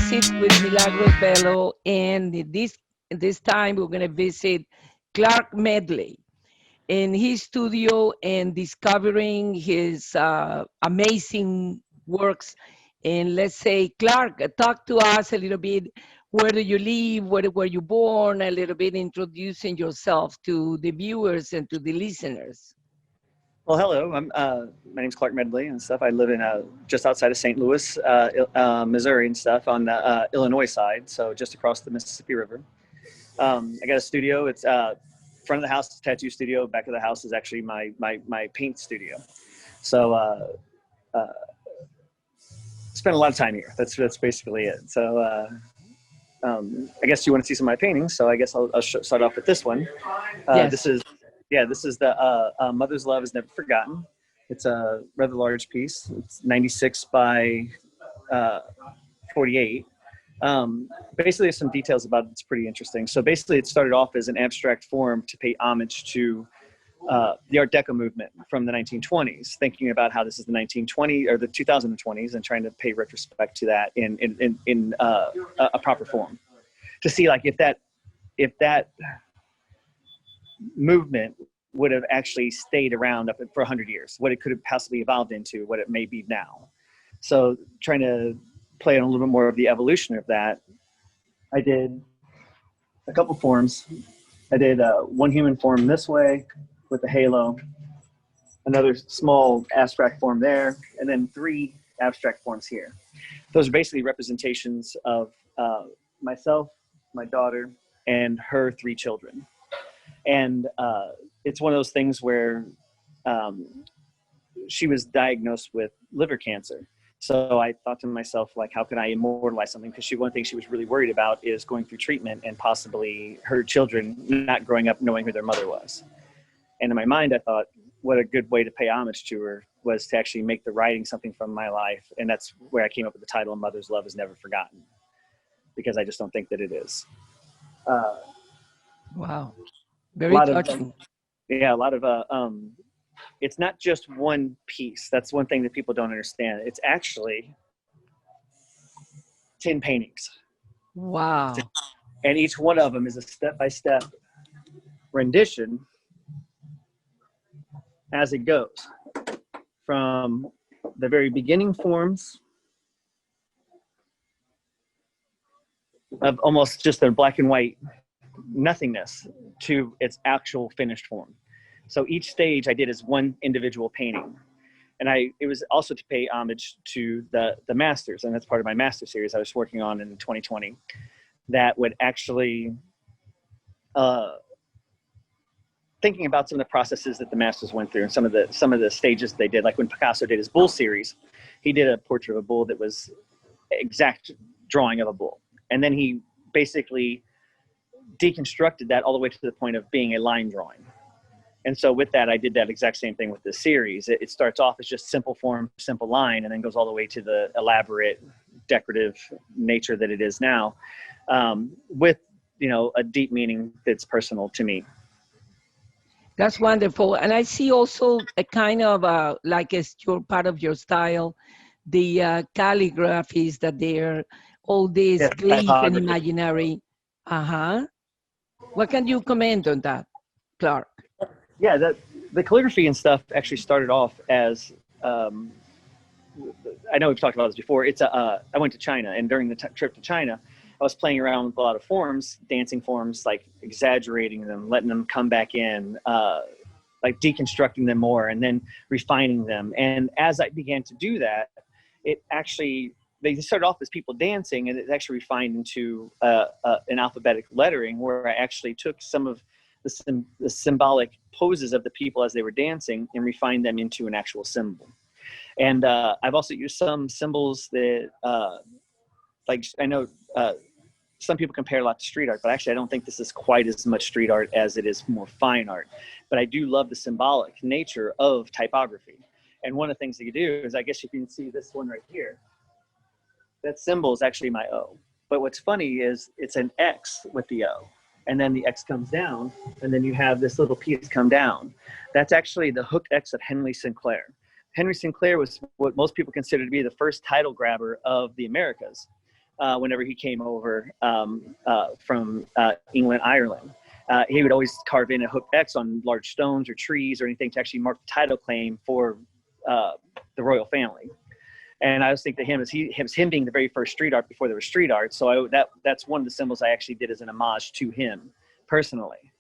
visit with Milagros Bello, and this time we're going to visit Clark Medley in his studio and discovering his amazing works. And let's say, Clark, talk to us a little bit. Where do you live? Where were you born? A little bit introducing yourself to the viewers and to the listeners. Well, hello. My name's Clark Medley and stuff. I live in just outside of St. Louis, Missouri and stuff on the Illinois side, so just across the Mississippi River. I got a studio. It's front of the house is a tattoo studio. Back of the house is actually my paint studio. So spend a lot of time here. That's basically it. So I guess you want to see some of my paintings. So I guess I'll start off with this one. Yes. This is the Mother's Love is Never Forgotten. It's a rather large piece. It's 96 by 48. Basically, there's some details about it. It's pretty interesting. So basically, it started off as an abstract form to pay homage to the Art Deco movement from the 1920s, thinking about how this is the 1920s or the 2020s and trying to pay retrospect to that in a proper form. To see like if that movement would have actually stayed around up for 100 years, what it could have possibly evolved into, what it may be now. So trying to play on a little bit more of the evolution of that, I did a couple forms. I did one human form this way with the halo, another small abstract form there, and then 3 abstract forms here. Those are basically representations of myself, my daughter, and her 3 children. And it's one of those things where she was diagnosed with liver cancer. So I thought to myself, like, how can I immortalize something? Because one thing she was really worried about is going through treatment and possibly her children not growing up knowing who their mother was. And in my mind, I thought, what a good way to pay homage to her was to actually make the writing something from my life. And that's where I came up with the title, Mother's Love is Never Forgotten, because I just don't think that it is. Wow. Very touching. A lot of it's not just one piece. That's one thing that people don't understand. It's actually 10 paintings. Wow. And each one of them is a step-by-step rendition as it goes. From the very beginning forms of almost just a black and white nothingness to its actual finished form. So each stage I did as one individual painting. And it was also to pay homage to the masters, and that's part of my master series I was working on in 2020, that would actually thinking about some of the processes that the masters went through and some of the stages they did. Like when Picasso did his bull series, he did a portrait of a bull that was exact drawing of a bull. And then he basically deconstructed that all the way to the point of being a line drawing. And so with that, I did that exact same thing with the series. It starts off as just simple form, simple line, and then goes all the way to the elaborate, decorative nature that it is now, with, a deep meaning that's personal to me. That's wonderful. And I see also a kind of like it's part of your style, the calligraphies that they're all this Yes, Greek and typography. imaginary. What can you comment on that, Clark? Yeah, the calligraphy and stuff actually started off as, I know we've talked about this before. I went to China, and during the trip to China, I was playing around with a lot of forms, dancing forms, like exaggerating them, letting them come back in, like deconstructing them more, and then refining them. And as I began to do that, they started off as people dancing, and it actually refined into an alphabetic lettering, where I actually took some of the symbolic poses of the people as they were dancing and refined them into an actual symbol. And I've also used some symbols that, like, I know some people compare a lot to street art, but actually I don't think this is quite as much street art as it is more fine art. But I do love the symbolic nature of typography. And one of the things that you do is, I guess you can see this one right here. That symbol is actually my O. But what's funny is it's an X with the O. And then the X comes down, and then you have this little piece come down. That's actually the hooked X of Henry Sinclair. Henry Sinclair was what most people consider to be the first title grabber of the Americas. whenever he came over from England, Ireland. He would always carve in a hooked X on large stones or trees or anything to actually mark the title claim for the royal family. And I always think that him being the very first street art before there was street art. So that's one of the symbols I actually did as an homage to him personally.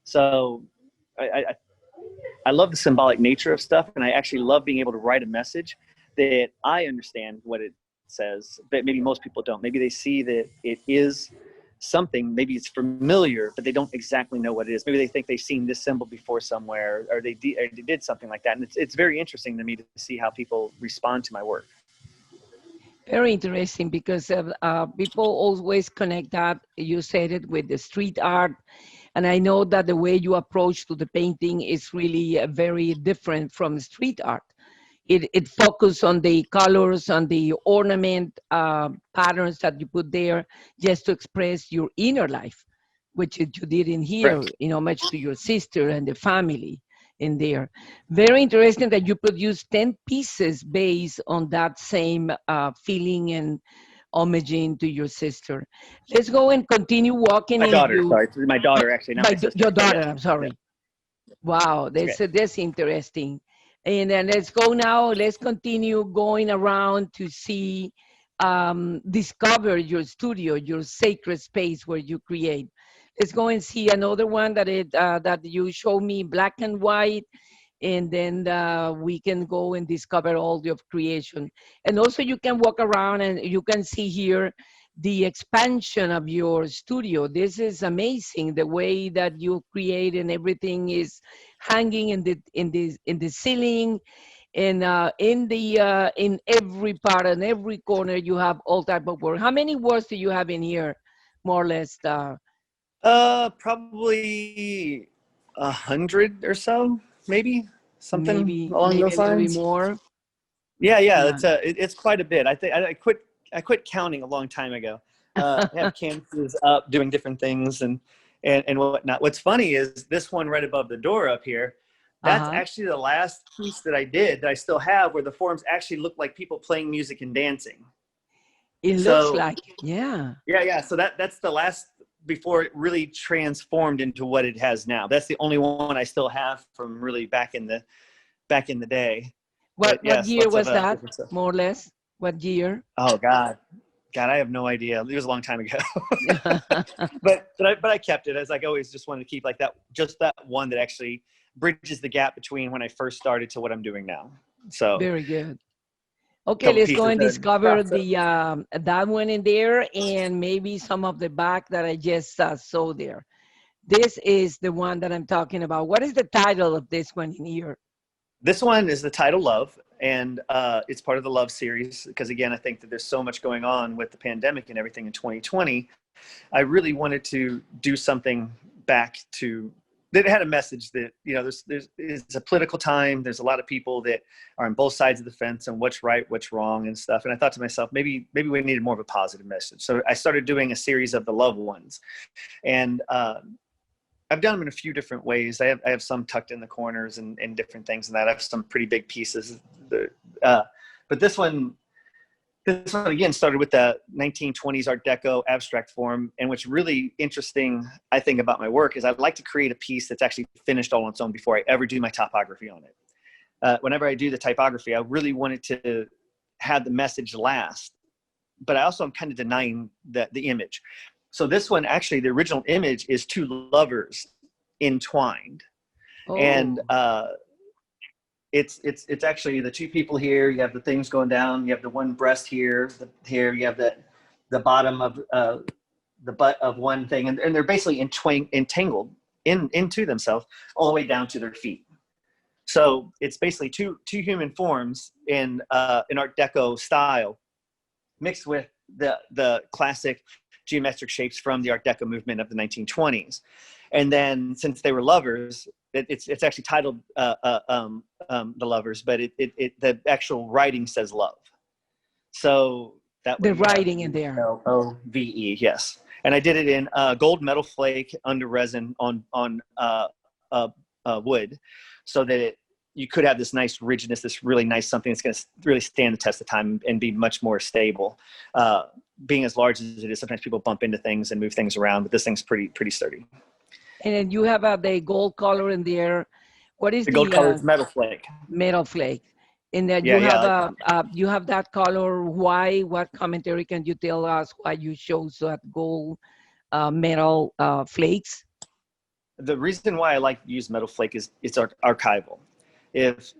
So I love the symbolic nature of stuff, and I actually love being able to write a message that I understand what it says, but maybe most people don't. Maybe they see that it is something, maybe it's familiar, but they don't exactly know what it is. Maybe they think they've seen this symbol before somewhere, or they did something like that. And it's very interesting to me to see how people respond to my work. Very interesting because people always connect that, you said it, with the street art. And I know that the way you approach to the painting is really very different from street art. It focuses on the colors, on the ornament patterns that you put there just to express your inner life, which you did in here, Correct. much to your sister and the family in there. Very interesting that you produce 10 pieces based on that same feeling and homaging to your sister. Let's go and continue walking My daughter, into sorry. My daughter, actually, not my sister. your But yeah, daughter. I'm yeah, sorry. Wow, it's okay. that's interesting. And then let's go now. Let's continue going around to see, discover your studio, your sacred space where you create. Let's go and see another one that you show me black and white, and then we can go and discover all of creation. And also you can walk around and you can see here the expansion of your studio. This is amazing, the way that you create, and everything is hanging in the ceiling, and in every part and every corner you have all type of work. How many works do you have in here, more or less? Probably 100 or so, maybe something along Maybe those a little bit lines. more. Yeah, Yeah. it's quite a bit. I think I quit counting a long time ago. I have canvases up doing different things and whatnot. What's funny is this one right above the door up here. That's Uh-huh. actually the last piece that I did that I still have, where the forms actually look like people playing music and dancing. It looks So like, yeah. yeah. So that's the last before it really transformed into what it has now. That's the only one I still have from really back in the day. But What yes, year lots of was that, different stuff. more or less? What year? Oh God, I have no idea. It was a long time ago. but I kept it, as I always just wanted to keep like that, just that one that actually bridges the gap between when I first started to what I'm doing now. So Very good. a Okay, couple let's go pieces and that discover cropped up. the that one in there, and maybe some of the back that I just saw there. This is the one that I'm talking about. What is the title of this one in here? This one is the title Love, and it's part of the Love series because, again, I think that there's so much going on with the pandemic and everything in 2020. I really wanted to do something back to that had a message that, there's it's a political time. There's a lot of people that are on both sides of the fence and what's right, what's wrong and stuff. And I thought to myself, maybe we needed more of a positive message. So I started doing a series of the loved ones, and I've done them in a few different ways. I have some tucked in the corners and different things, and that I have some pretty big pieces. But this one again started with the 1920s Art Deco abstract form. And what's really interesting, I think, about my work is I'd like to create a piece that's actually finished all on its own before I ever do my topography on it. Whenever I do the typography, I really wanted to have the message last, but I also am kind of denying the image. So this one, actually, the original image is two lovers entwined, and Oh, it's actually the two people here. You have the things going down. You have the one breast here. Here you have the bottom of the butt of one thing, and they're basically entangled into themselves all the way down to their feet. So it's basically two human forms in an Art Deco style, mixed with the classic geometric shapes from the Art Deco movement of the 1920s. And then, since they were lovers, it's actually titled The Lovers, but the actual writing says love. So that way the you have writing in there. LOVE, yes. And I did it in gold metal flake under resin on wood, so that you could have this nice rigidness, this really nice something that's going to really stand the test of time and be much more stable. being as large as it is, sometimes people bump into things and move things around, but this thing's pretty sturdy. And then you have the gold color in there. What is The gold the color is metal flake. metal flake? And then Yeah, yeah. you have that color. Why? What commentary can you tell us why you chose that gold metal flakes? The reason why I like to use metal flake is it's archival. If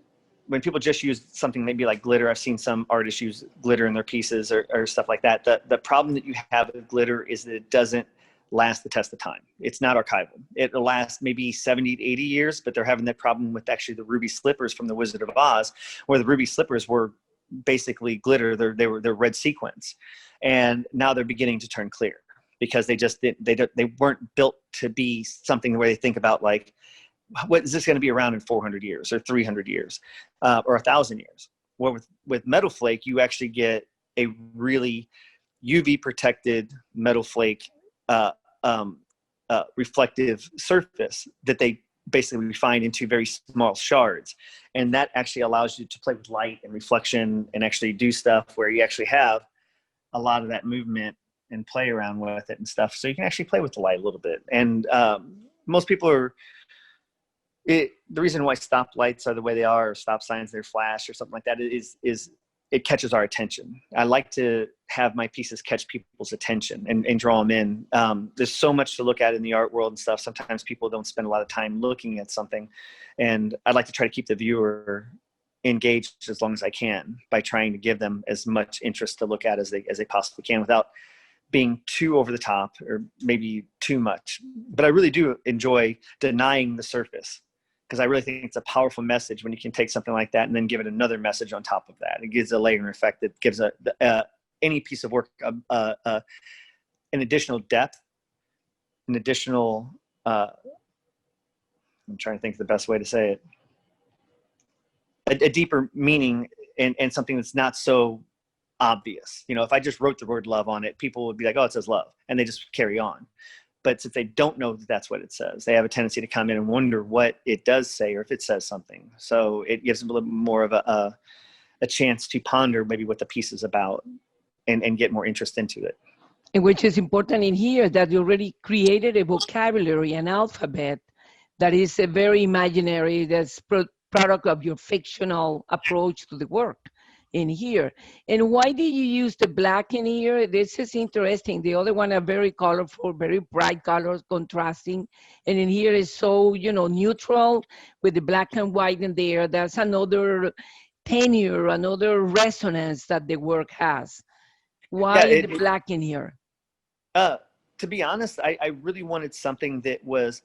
when people just use something maybe like glitter, I've seen some artists use glitter in their pieces or stuff like that. The problem that you have with glitter is that it doesn't last the test of time. It's not archival. It'll last maybe 70 to 80 years, but they're having that problem with actually the ruby slippers from the Wizard of Oz, where the ruby slippers were basically glitter. They're red sequins, and now they're beginning to turn clear because they weren't built to be something where they think about like, what is this going to be around in 400 years or 300 years or 1,000 years? Well, with metal flake, you actually get a really UV protected metal flake reflective surface that they basically refine into very small shards. And that actually allows you to play with light and reflection and actually do stuff where you actually have a lot of that movement and play around with it and stuff. So you can actually play with the light a little bit. And most people are, the reason why stop lights are the way they are, or stop signs, they're flash or something like that, is it catches our attention. I like to have my pieces catch people's attention and draw them in. There's so much to look at in the art world and stuff. Sometimes people don't spend a lot of time looking at something. And I'd like to try to keep the viewer engaged as long as I can by trying to give them as much interest to look at as they possibly can without being too over the top or maybe too much. But I really do enjoy denying the surface, because I really think it's a powerful message when you can take something like that and then give it another message on top of that. It gives a layering effect that gives any piece of work an additional depth, an additional, I'm trying to think of the best way to say it, a deeper meaning and something that's not so obvious. You know, if I just wrote the word love on it, people would be like, oh, it says love, and they just carry on. But since they don't know that that's what it says, they have a tendency to come in and wonder what it does say or if it says something. So it gives them a little more of a chance to ponder maybe what the piece is about and get more interest into it. And which is important in here that you already created a vocabulary, an alphabet that is a very imaginary, that's product of your fictional approach to the work in here. And why did you use the black in here? This is interesting. The other one are very colorful, very bright colors, contrasting. And in here is so, neutral with the black and white in there. That's another tenure, another resonance that the work has. Why the black in here? To be honest, I really wanted something that was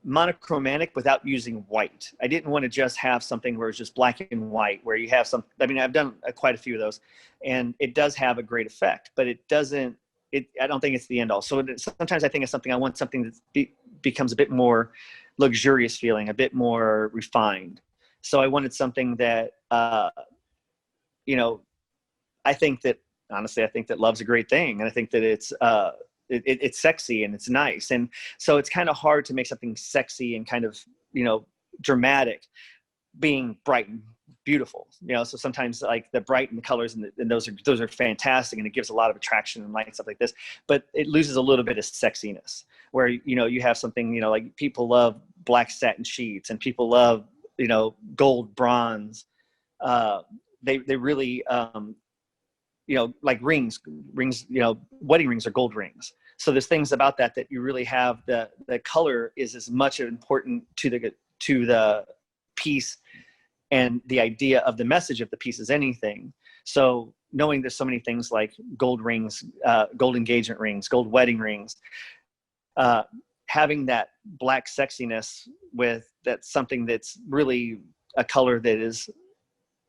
monochromatic without using white. I didn't want to just have something where it's just black and white, where you have I've done quite a few of those, and it does have a great effect, but I don't think it's the end all. So sometimes I think it's something, I want something that becomes a bit more luxurious feeling, a bit more refined. So I wanted something that, I think that, honestly, I think that love's a great thing. And I think that it's sexy and it's nice. And so it's kind of hard to make something sexy and kind of, dramatic being bright and beautiful, so sometimes like the bright and the colors and those are fantastic. And it gives a lot of attraction and light and stuff like this, but it loses a little bit of sexiness where, you have something, like people love black satin sheets and people love, gold bronze. They really, like rings, wedding rings are gold rings. So there's things about that you really have the color is as much important to the piece and the idea of the message of the piece as anything. So knowing there's so many things like gold rings, gold engagement rings, gold wedding rings, having that black sexiness with that's something that's really a color that is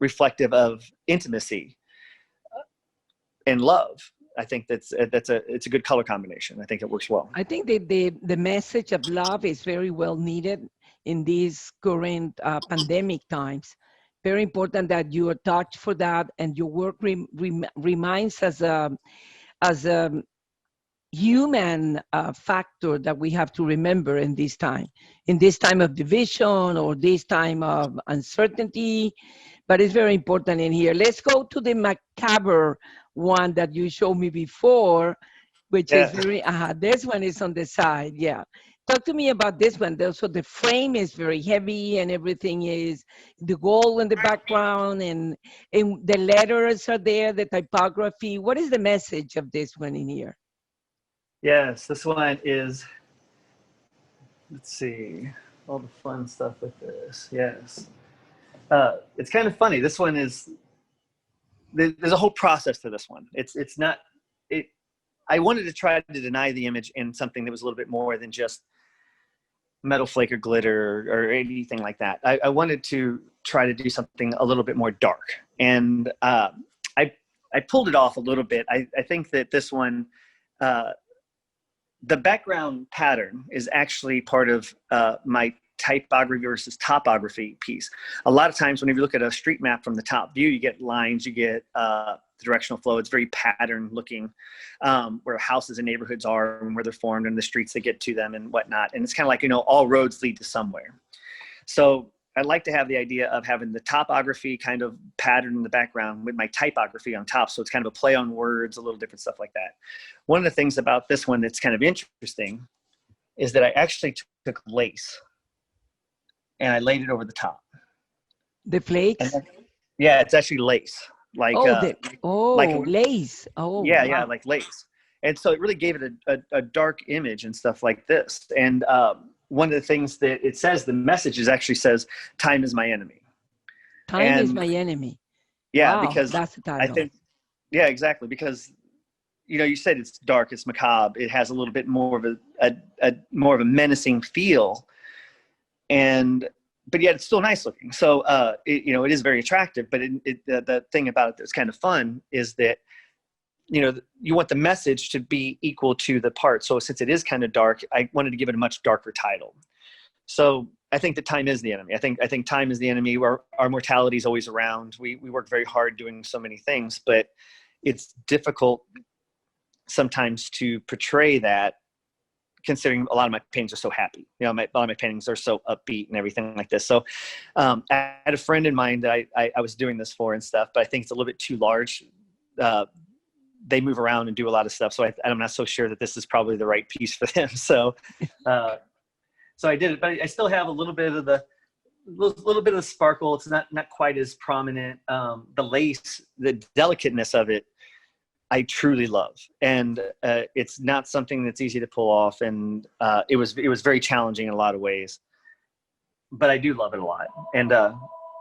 reflective of intimacy and love. I think it's a good color combination. I think it works well. I think the message of love is very well needed in these current pandemic times. Very important that you are touched for that, and your work reminds us as a human factor that we have to remember in this time of division or this time of uncertainty. But it's very important in here. Let's go to the macabre one that you showed me before, which is Yeah. very, this one is on the side. Yeah. Talk to me about this one. So the frame is very heavy and everything is the gold in the background and the letters are there, the typography. What is the message of this one in here? Yes, this one is, let's see, all the fun stuff with this. Yes. It's kind of funny. This one is, there's a whole process to this one. It's not, it, I wanted to try to deny the image in something that was a little bit more than just metal flake or glitter or anything like that. I wanted to try to do something a little bit more dark. And I pulled it off a little bit. I think that this one, the background pattern is actually part of my typography versus topography piece. A lot of times whenever you look at a street map from the top view, you get lines, you get directional flow. It's very pattern looking, where houses and neighborhoods are and where they're formed and the streets that get to them and whatnot. And it's kind of like, all roads lead to somewhere. So I like to have the idea of having the topography kind of pattern in the background with my typography on top. So it's kind of a play on words, a little different stuff like that. One of the things about this one that's kind of interesting is that I actually took lace and I laid it over the top. The flakes? Yeah, it's actually lace. Like, like lace. Oh, yeah, wow. yeah, like lace. And so it really gave it a dark image and stuff like this. And one of the things that it says, the message actually says, "Time is my enemy." Time is my enemy. Yeah, Wow, because that's the I title. think, yeah, exactly. Because, you said it's dark, it's macabre. It has a little bit more of a menacing feel. But yet it's still nice looking. So, it is very attractive, but the thing about it that's kind of fun is that, you want the message to be equal to the part. So since it is kind of dark, I wanted to give it a much darker title. So I think that time is the enemy. I think time is the enemy. Our mortality is always around. We work very hard doing so many things, but it's difficult sometimes to portray that, considering a lot of my paintings are so happy. A lot of my paintings are so upbeat and everything like this. So I had a friend in mind that I was doing this for and stuff, but I think it's a little bit too large. They move around and do a lot of stuff. So I'm not so sure that this is probably the right piece for them. So I did it, but I still have a little bit of the sparkle. It's not quite as prominent. The lace, the delicateness of it, I truly love. And it's not something that's easy to pull off. And it was very challenging in a lot of ways, but I do love it a lot. And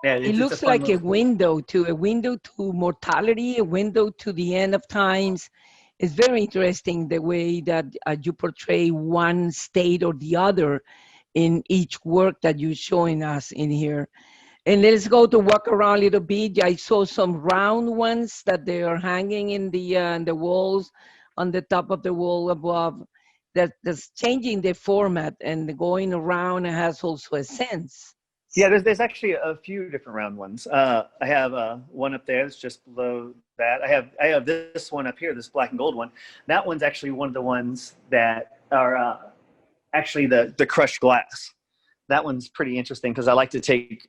It looks like a window to mortality, a window to the end of times. It's very interesting the way that you portray one state or the other in each work that you're showing us in here. And let's go to walk around a little bit. I saw some round ones that they are hanging in the walls, on the top of the wall above. That's changing the format and going around has also a sense. Yeah, there's actually a few different round ones. I have one up there that's just below that. I have this one up here, this black and gold one. That one's actually one of the ones that are actually the crushed glass. That one's pretty interesting because I like to take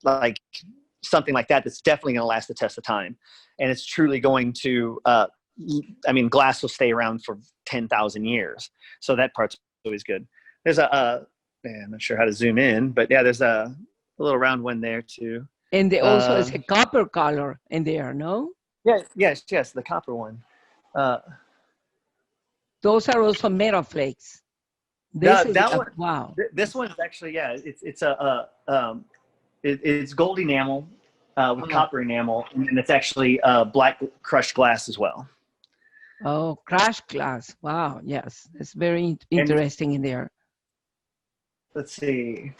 like something like that that's definitely going to last the test of time, and it's truly going to. Glass will stay around for 10,000 years, so that part's always good. There's I'm not sure how to zoom in, but yeah, there's a little round one there too. And there also is a copper color in there, no? Yes, the copper one. Those are also metal flakes. Wow. This one's actually, it's gold enamel with copper enamel, and it's actually black crushed glass as well. Oh, crushed glass. Wow. Yes, it's very interesting in there. Let's see.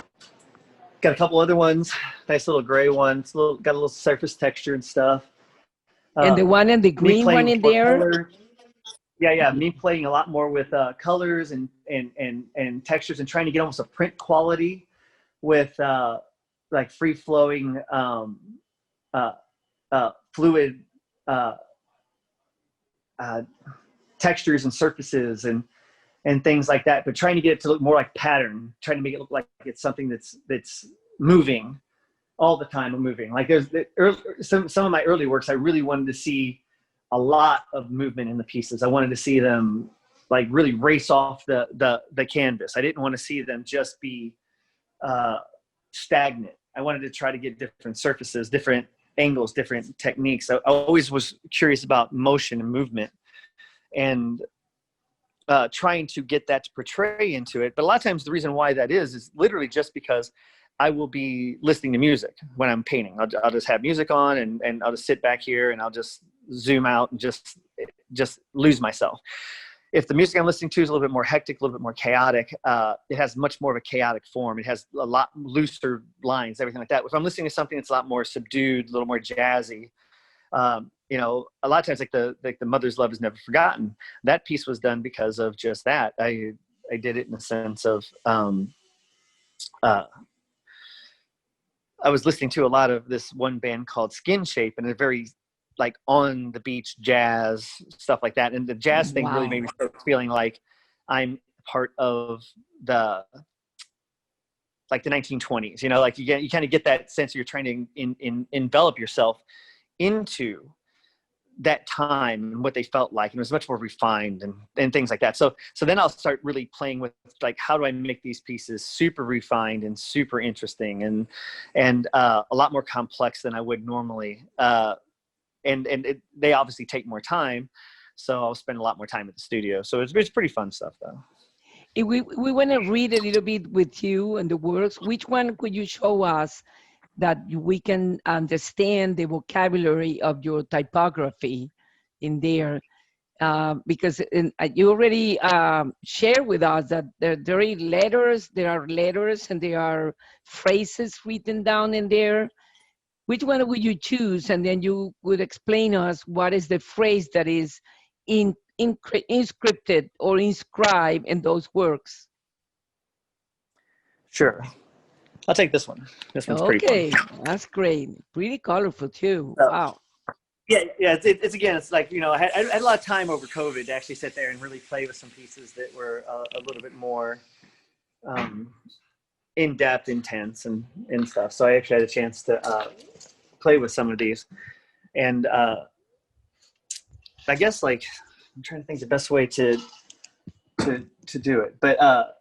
Got a couple other ones. Nice little gray one. It's got a little surface texture and stuff. And the one and the green one in there. Color. Yeah. Me playing a lot more with colors and textures and trying to get almost a print quality with like free flowing fluid textures and surfaces and things like that, but trying to get it to look more like pattern, trying to make it look like it's something that's moving all the time moving. Like some of my early works, I really wanted to see a lot of movement in the pieces. I wanted to see them like really race off the canvas. I didn't want to see them just be stagnant. I wanted to try to get different surfaces, different angles, different techniques. I always was curious about motion and movement, and trying to get that to portray into it. But a lot of times the reason why that is literally just because I will be listening to music when I'm painting. I'll just have music on, and I'll just sit back here, and I'll just zoom out and just lose myself. If the music I'm listening to is a little bit more hectic, a little bit more chaotic, it has much more of a chaotic form. It has a lot looser lines, everything like that. If I'm listening to something that's a lot more subdued, a little more jazzy, you know, a lot of times like the Mother's Love Is Never Forgotten, that piece was done because of just that. I did it in the sense of I was listening to a lot of this one band called Skin Shape, and they're very like on the beach jazz, stuff like that. And the jazz thing really made me start feeling like I'm part of the 1920s, you know, like you kind of get that sense you're trying to envelop yourself into that time and what they felt like, and it was much more refined and things like that. So then I'll start really playing with like, how do I make these pieces super refined and super interesting and a lot more complex than I would normally. They obviously take more time, so I'll spend a lot more time at the studio. So it's pretty fun stuff though. If we want to read a little bit with you and the works, which one could you show us that we can understand the vocabulary of your typography in there? Because you already shared with us that there are letters and there are phrases written down in there. Which one would you choose? And then you would explain us what is the phrase that is inscripted or inscribed in those works. Sure. I'll take this one. This one's pretty fun. Okay, that's great. Pretty colorful too. So, Wow. yeah. It's again, it's like, you know, I had a lot of time over COVID to actually sit there and really play with some pieces that were a little bit more in depth, intense, and stuff. So I actually had a chance to play with some of these, and I guess like I'm trying to think the best way to do it. But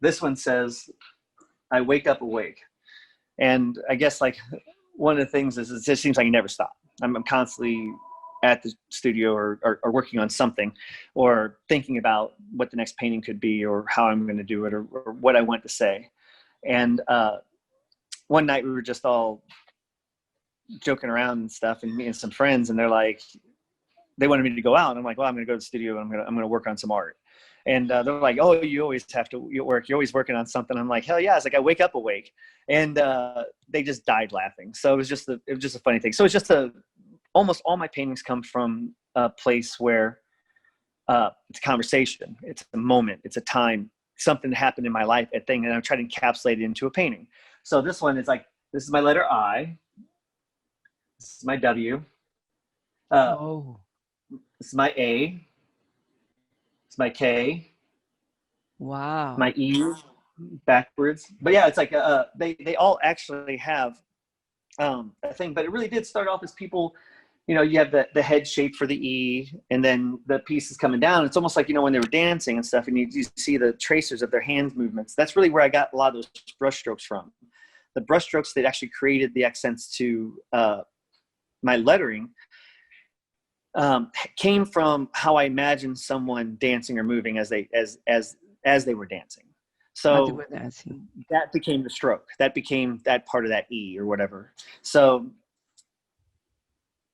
this one says, "I wake up awake," and I guess like one of the things is it just seems like you never stop. I'm constantly at the studio or working on something, or thinking about what the next painting could be, or how I'm going to do it, or what I want to say. And one night we were just all joking around and stuff, and me and some friends, and they wanted me to go out, and I'm like, well, I'm going to go to the studio, and I'm going to work on some art. And they're like, oh, you always have to work. You're always working on something. I'm like, hell yeah. It's like, I wake up awake. And they just died laughing. So it was just a funny thing. So it's just almost all my paintings come from a place where it's a conversation. It's a moment. It's a time. Something happened in my life, a thing. And I'm trying to encapsulate it into a painting. So this one is like, this is my letter I. This is my W. This is my A. It's my K. Wow. My E backwards. But yeah, it's like they all actually have a thing. But it really did start off as people, you know, you have the head shape for the E, and then the piece is coming down. It's almost like, you know, when they were dancing and stuff, and you see the tracers of their hand movements. That's really where I got a lot of those brush strokes from. The brush strokes that actually created the accents to my lettering came from how I imagined someone dancing or moving as they were dancing. So that became the stroke. That became that part of that E or whatever. So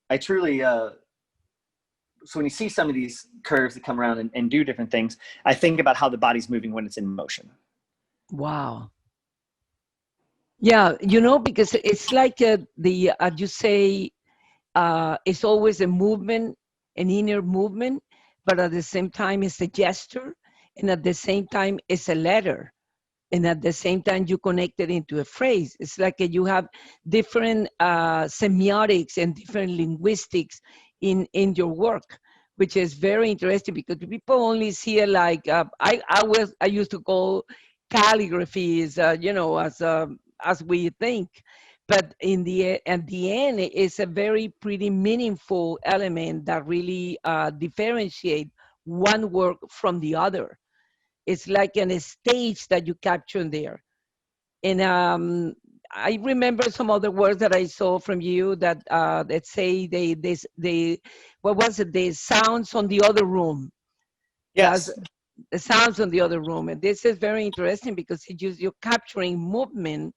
I truly, so when you see some of these curves that come around and do different things, I think about how the body's moving when it's in motion. Wow. Yeah, you know, because it's like you say, it's always a movement, an inner movement, but at the same time it's a gesture, and at the same time it's a letter, and at the same time you connect it into a phrase. It's like you have different semiotics and different linguistics in your work, which is very interesting, because people only see it like I used to call calligraphy is you know, as we think, but at the end, it's a very pretty meaningful element that really differentiate one work from the other. It's like a stage that you capture there. And I remember some other words that I saw from you that that say they what was it? The sounds on the other room. That's Yes. the sounds on the other room, and this is very interesting because you're capturing movement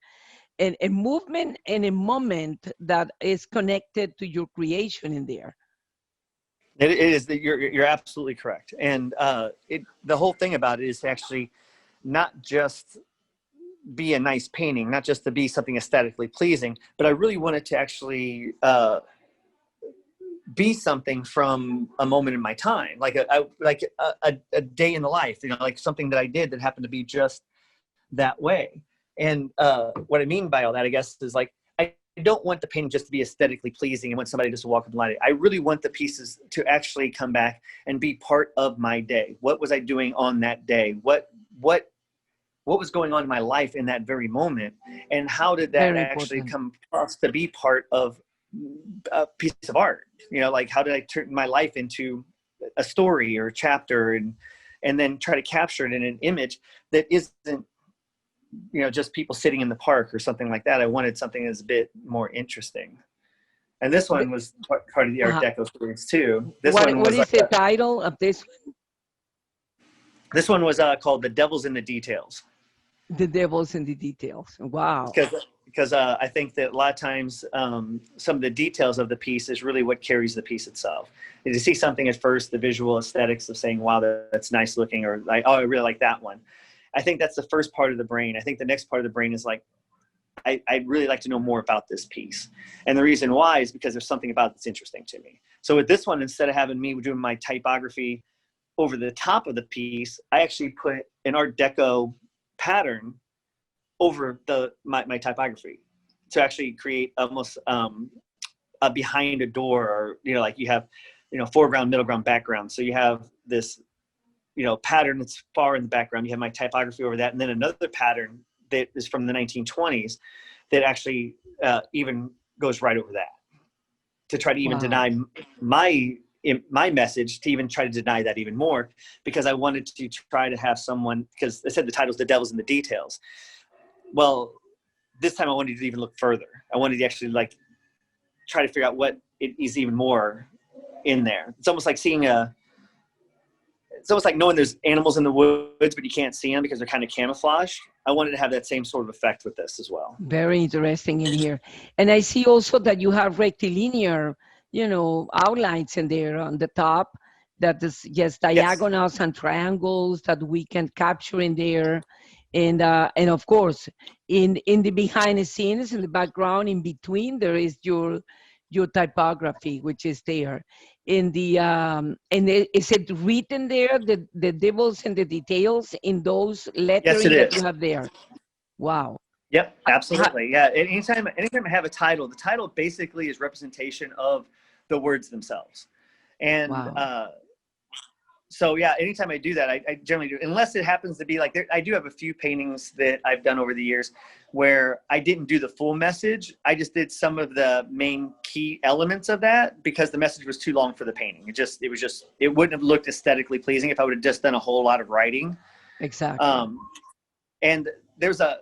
and a movement and a moment that is connected to your creation in there. It is that you're absolutely correct, and the whole thing about it is to actually not just be a nice painting, not just to be something aesthetically pleasing, but I really wanted to actually be something from a moment in my time, like a day in the life, like something that I did that happened to be just that way. And what I mean by all that, I guess, is like I don't want the painting just to be aesthetically pleasing and want somebody just to walk up and light it. I really want the pieces to actually come back and be part of my day. What was I doing on that day? What was going on in my life in that very moment, and how did that Very actually important. come across to be part of a piece of art? Like how did I turn my life into a story or a chapter, and then try to capture it in an image that isn't just people sitting in the park or something like that. I wanted something that's a bit more interesting. And this The- one was part of the Art uh, Deco series too. This one what was is the title of this? called "The Devil's in the Details." The devil's in the details. Wow. Because I think that a lot of times some of the details of the piece is really what carries the piece itself. And to see something at first, the visual aesthetics of saying, wow, that's nice looking, or like, oh, I really like that one. I think that's the first part of the brain. I think the next part of the brain is like, I'd really like to know more about this piece. And the reason why is because there's something about it that's interesting to me. So with this one, instead of having me doing my typography over the top of the piece, I actually put an Art Deco pattern over my typography to actually create almost a behind a door, or like you have foreground, middle ground, background. So you have this pattern that's far in the background. You have my typography over that, and then another pattern that is from the 1920s that actually even goes right over that, to try to even Wow. deny my message, to even try to deny that even more, because I wanted to try to have someone, because I said the title's "The Devil's in the Details." Well, this time I wanted to even look further. I wanted to actually like try to figure out what it is even more in there. It's almost like it's almost like knowing there's animals in the woods, but you can't see them because they're kind of camouflaged. I wanted to have that same sort of effect with this as well. Very interesting in here. And I see also that you have rectilinear, outlines in there on the top, that is just Yes. diagonals and triangles that we can capture in there. And of course, in the behind the scenes, in the background, in between, there is your typography, which is there. Is it written there, the devils and the details in those Yes, it lettering that you is. have there? Wow. Yep, Ha- absolutely. Yeah. Anytime I have a title, the title basically is representation of the words themselves. And Wow. so yeah, anytime I do that, I generally do, unless it happens to be like I do have a few paintings that I've done over the years where I didn't do the full message. I just did some of the main key elements of that because the message was too long for the painting. It wouldn't have looked aesthetically pleasing if I would have just done a whole lot of writing. Exactly. Um, and there's a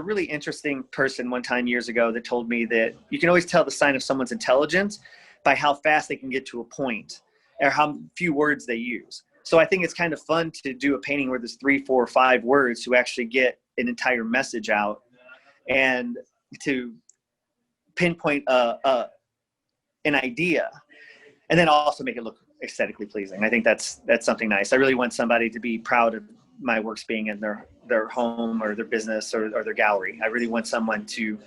really interesting person one time years ago that told me that you can always tell the sign of someone's intelligence by how fast they can get to a point or how few words they use. So I think it's kind of fun to do a painting where there's 3, 4, 5 words to actually get an entire message out and to pinpoint an idea, and then also make it look aesthetically pleasing. I think that's something nice. I really want somebody to be proud of my works being in their home or their business or their gallery. I really want someone to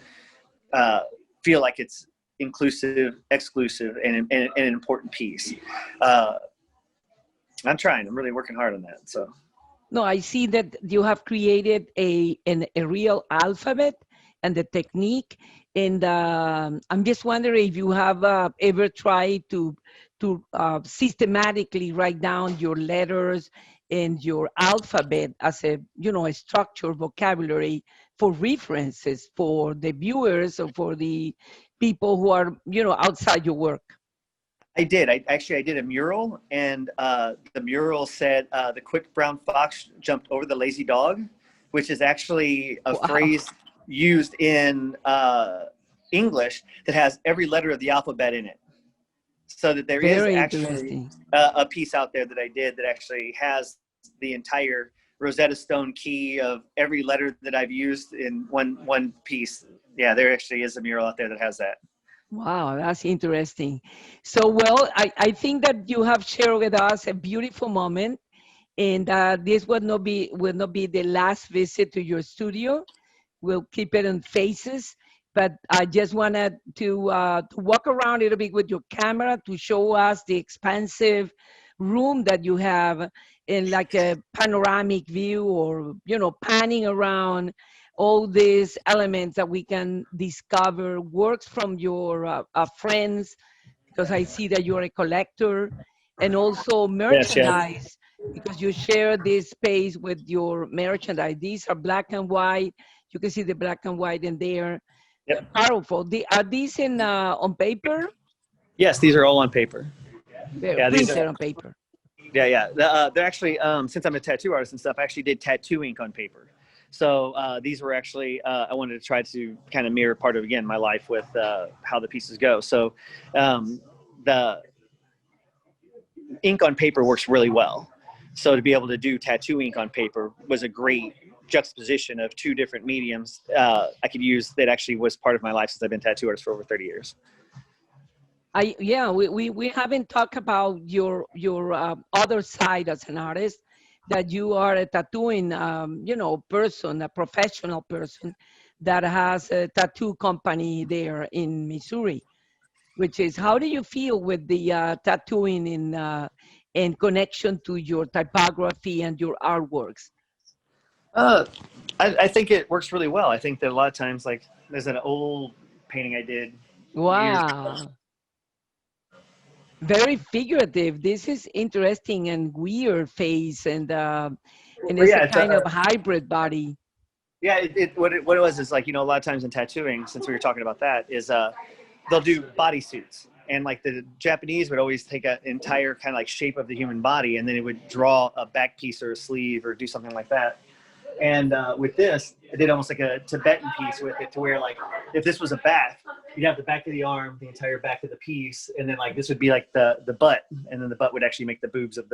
uh, feel like it's inclusive, exclusive, and an important piece. Uh, I'm trying. I'm really working hard on that. So No, I see that you have created a real alphabet and the technique. And I'm just wondering if you have ever tried to systematically write down your letters and your alphabet as a structured vocabulary for references for the viewers or for the people who are, outside your work? I did. I did a mural, and the mural said, "The quick brown fox jumped over the lazy dog," which is actually a Wow, phrase used in English that has every letter of the alphabet in it. So that there is very actually interesting. a piece out there that I did that actually has the entire Rosetta Stone key of every letter that I've used in one piece. Yeah, there actually is a mural out there that has that. Wow, that's interesting. So, well, I think that you have shared with us a beautiful moment, and this will not be the last visit to your studio. We'll keep it in phases, but I just wanted to walk around a little bit with your camera to show us the expansive room that you have in like a panoramic view, or panning around all these elements that we can discover works from your friends, because I see that you're a collector, and also Yes, yes. merchandise, because you share this space with your merchandise. These are black and white. You can see the black and white in there. Yep. Powerful. Are these in on paper? Yes, these are all on paper. They're Yeah, these printed are. on paper. Yeah, yeah. They're actually, since I'm a tattoo artist and stuff, I actually did tattoo ink on paper. So these were actually, I wanted to try to kind of mirror part of, again, my life with how the pieces go. So the ink on paper works really well. So to be able to do tattoo ink on paper was a great juxtaposition of two different mediums I could use that actually was part of my life since I've been a tattoo artist for over 30 years. Yeah, we haven't talked about your other side as an artist, that you are a tattooing person, a professional person that has a tattoo company there in Missouri. Which is, how do you feel with the tattooing in connection to your typography and your artworks? Uh, I think it works really well. I think that a lot of times, like, there's an old painting I did years. Wow, very figurative. This is interesting and weird face, and But it's a yeah, it's kind of hybrid body. yeah. What it was is, like, a lot of times in tattooing, since we were talking about that, is they'll do bodysuits, and like the Japanese would always take an entire kind of like shape of the human body, and then it would draw a back piece or a sleeve or do something like that. And with this, I did almost like a Tibetan piece with it, to where, like, if this was a back, you'd have the back of the arm, the entire back of the piece, and then, like, this would be like the butt, and then the butt would actually make the boobs of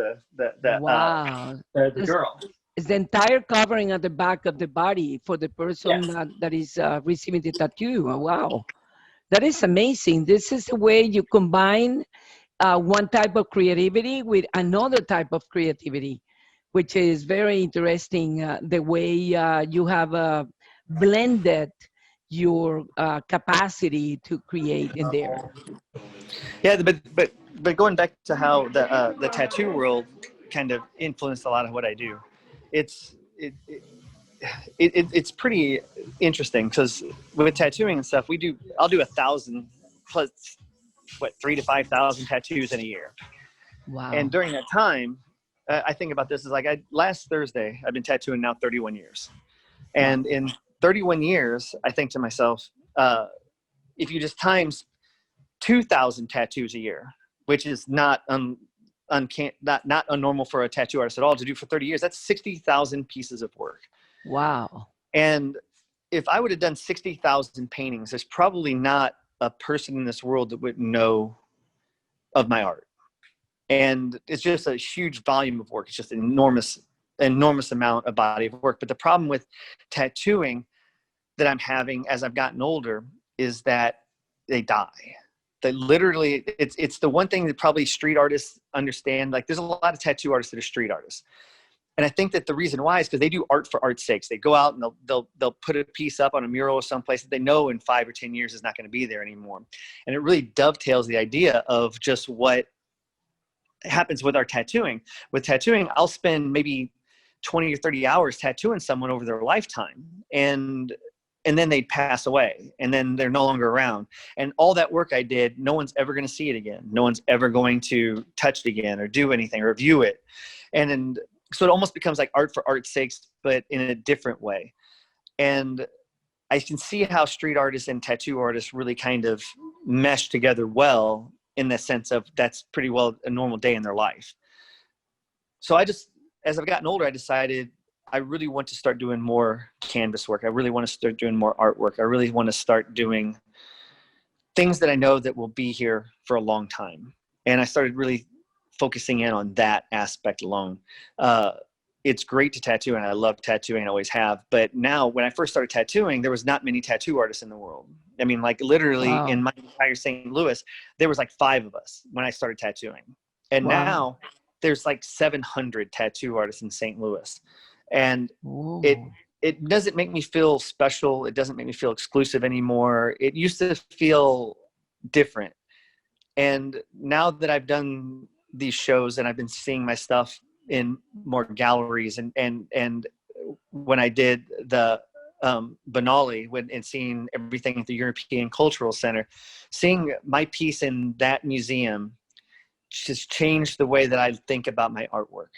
Wow, the it's, girl. it's the entire covering at the back of the body for the person Yes. that is receiving the tattoo. Wow, that is amazing. This is the way you combine one type of creativity with another type of creativity, which is very interesting. The way you have blended your capacity to create in there. Yeah, but going back to how the tattoo world kind of influenced a lot of what I do, it's it's pretty interesting, because with tattooing and stuff, I'll do 1,000 plus, what, 3 to 5 thousand tattoos in a year. And Wow. during that time, I think about this as, like, last Thursday, I've been tattooing now 31 years. Wow. And in 31 years, I think to myself, if you just times 2,000 tattoos a year, which is not not unnormal for a tattoo artist at all to do for 30 years, that's 60,000 pieces of work. Wow. And if I would have done 60,000 paintings, there's probably not a person in this world that would know of my art. And it's just a huge volume of work. It's just an enormous amount of body of work. But the problem with tattooing that I'm having as I've gotten older is that they die. That literally, it's the one thing that probably street artists understand. Like, there's a lot of tattoo artists that are street artists. And I think that the reason why is because they do art for art's sakes. They go out and they'll put a piece up on a mural or someplace that they know in 5 or 10 years is not going to be there anymore. And it really dovetails the idea of just what happens with our tattooing. With tattooing, I'll spend maybe 20 or 30 hours tattooing someone over their lifetime, and then they pass away, and then they're no longer around. And all that work I did, no one's ever going to see it again. No one's ever going to touch it again or do anything or view it. And so it almost becomes like art for art's sakes, but in a different way. And I can see how street artists and tattoo artists really kind of mesh together well, in the sense of that's pretty well a normal day in their life. So as I've gotten older, I decided I really want to start doing more canvas work. I really want to start doing more artwork. I really want to start doing things that I know that will be here for a long time. And I started really focusing in on that aspect alone. It's great to tattoo, and I love tattooing, I always have. But now, when I first started tattooing, there was not many tattoo artists in the world. I mean, like literally in Wow. my entire St. Louis, there was like 5 of us when I started tattooing. And Wow. now there's like 700 tattoo artists in St. Louis. And it Oh, it doesn't make me feel special. It doesn't make me feel exclusive anymore. It used to feel different. And now that I've done these shows and I've been seeing my stuff in more galleries, and when I did the Benali, and seeing everything at the European Cultural Center, seeing my piece in that museum just changed the way that I think about my artwork.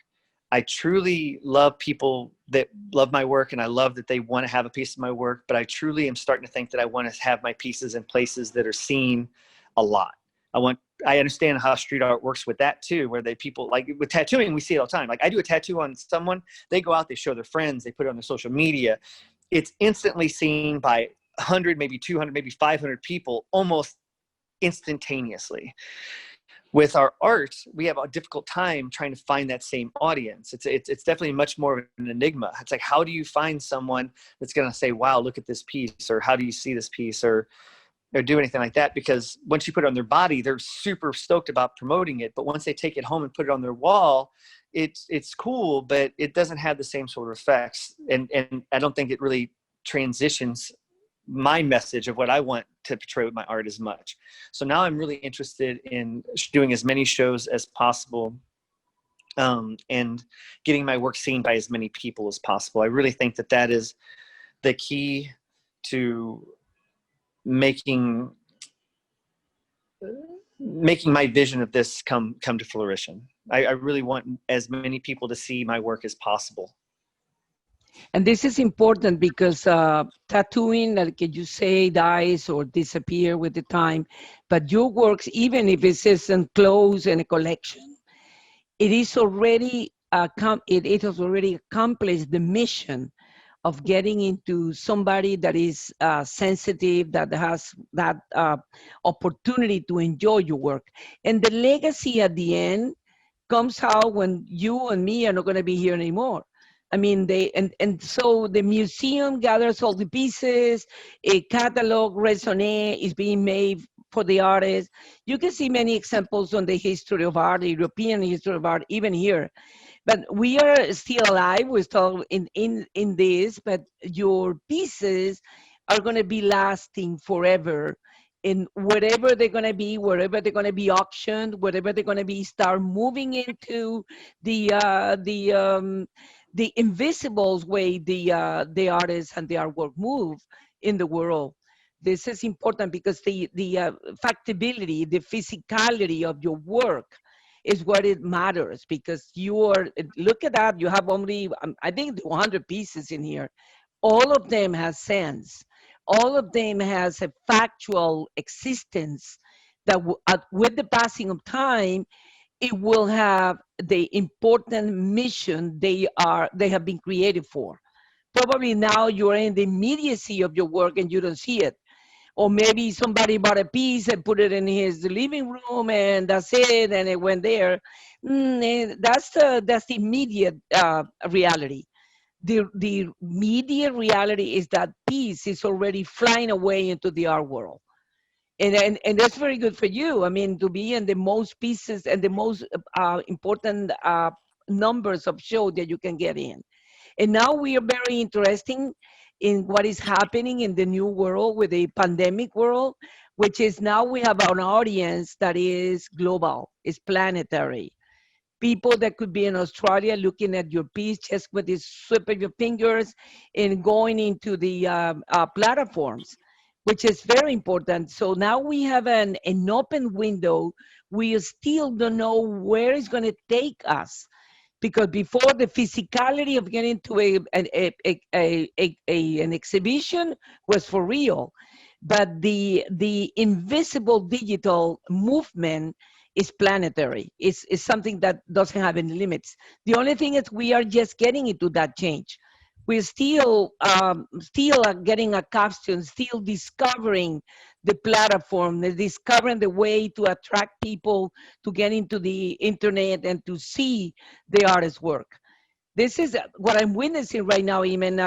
I truly love people that love my work, and I love that they want to have a piece of my work, but I truly am starting to think that I want to have my pieces in places that are seen a lot. I understand how street art works with that too, where people, like with tattooing, we see it all the time. Like I do a tattoo on someone, they go out, they show their friends, they put it on their social media. It's instantly seen by 100, maybe 200, maybe 500 people almost instantaneously. With our art, we have a difficult time trying to find that same audience. It's definitely much more of an enigma. It's like, how do you find someone that's going to say, wow, look at this piece, or how do you see this piece, or do anything like that? Because once you put it on their body, they're super stoked about promoting it. But once they take it home and put it on their wall, it's cool, but it doesn't have the same sort of effects. And I don't think it really transitions my message of what I want to portray with my art as much. So now I'm really interested in doing as many shows as possible, and getting my work seen by as many people as possible. I really think that that is the key to making my vision of this come to fruition. I really want as many people to see my work as possible. and this is important because tattooing, like you say, dies or disappear with the time. But your works, even if it says enclosed in a collection, it is already it has already accomplished the mission of getting into somebody that is sensitive, that has that opportunity to enjoy your work. And the legacy at the end comes out when you and me are not going to be here anymore. I mean, and so the museum gathers all the pieces, a catalog raisonné is being made for the artist. You can see many examples on the history of art, the European history of art, even here. But we are still alive. We're still in this, but your pieces are going to be lasting forever. And wherever they're going to be, wherever they're going to be auctioned, wherever they're going to be, start moving into the uh, the um, the invisibles way the artists and the artwork move in the world. This is important because the factibility, the physicality of your work is what it matters, because you are, look at that, you have only I think 100 pieces in here. All of them has sense, all of them has a factual existence that with the passing of time it will have the important mission they have been created for. Probably now you're in the immediacy of your work and you don't see it, or maybe somebody bought a piece and put it in his living room and that's it, and it went there. That's the immediate reality. The immediate reality is that piece is already flying away into the art world, and that's very good for you. I mean, to be in the most pieces and the most important numbers of show that you can get in. And now we are very interesting in what is happening in the new world with the pandemic world, which is now we have an audience that is global, is planetary. People that could be in Australia looking at your piece just with this sweep of your fingers and going into the platforms, which is very important. So now we have an open window. We still don't know where it's going to take us. because before the physicality of getting to an exhibition was for real, but the invisible digital movement is planetary. It's something that doesn't have any limits. The only thing is we are just getting into that change. We're still getting accustomed, still discovering the platform, discovering the way to attract people to get into the internet and to see the artist's work. This is what I'm witnessing right now, even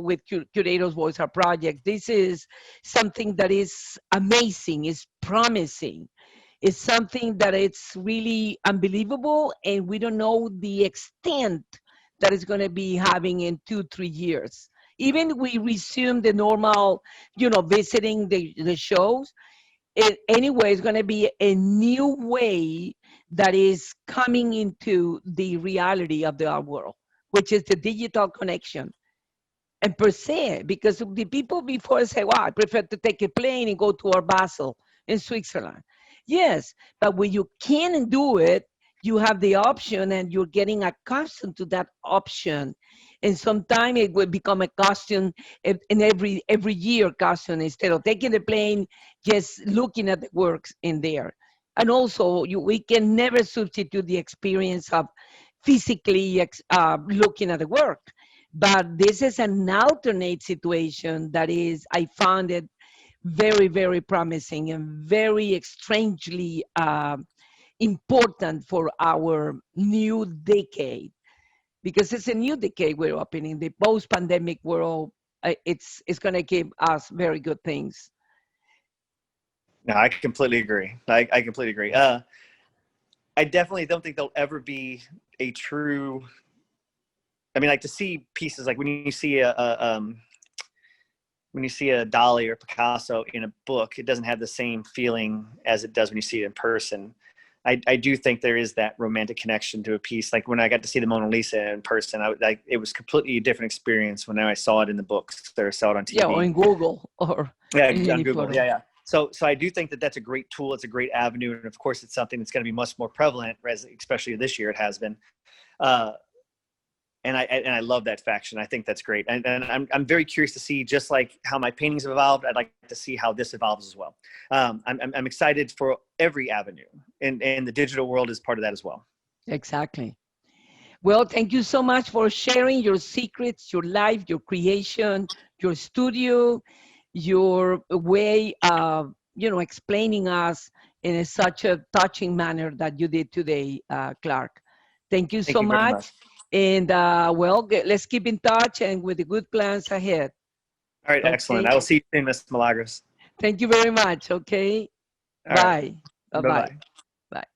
with Curators Voice, our project. This is something that is amazing, is promising. It's something that it's really unbelievable, and we don't know the extent that it's going to be having in 2, 3 years. Even we resume the normal, visiting the shows. Anyway, it's going to be a new way that is coming into the reality of the art world, which is the digital connection and per se, because the people before say, well, I prefer to take a plane and go to our Basel in Switzerland. Yes, but when you can do it, you have the option and you're getting accustomed to that option. And sometimes it will become a custom in every year custom instead of taking the plane, just looking at the works in there. And also, we can never substitute the experience of physically looking at the work, but this is an alternate situation that is, I found it very, very promising and very strangely important for our new decade, because it's a new decade we're opening. The post-pandemic world, it's going to give us very good things. No, I completely agree. I completely agree. I definitely don't think there'll ever be a true. I mean, like to see pieces like when you see a Dali or Picasso in a book, it doesn't have the same feeling as it does when you see it in person. I do think there is that romantic connection to a piece. Like when I got to see the Mona Lisa in person, it was completely a different experience when I saw it in the books or saw it on Yeah, or TV. in Google or Yeah, in on any Google. photo. Yeah, yeah. So I do think that that's a great tool. It's a great avenue, and of course, it's something that's going to be much more prevalent, especially this year. It has been. Uh, and I love that faction. I think that's great, and I'm very curious to see, just like how my paintings have evolved. I'd like to see how this evolves as well. I'm excited for every avenue, and the digital world is part of that as well. Exactly. Well, thank you so much for sharing your secrets, your life, your creation, your studio, your way of, explaining us in such a touching manner that you did today, Clark. Thank you Thank so you very much. much. And well, let's keep in touch and with the good plans ahead. All right, excellent. Okay. I will see you soon, Miss Milagros. Thank you very much. Okay. All right, Bye. Bye bye bye. bye. Bye.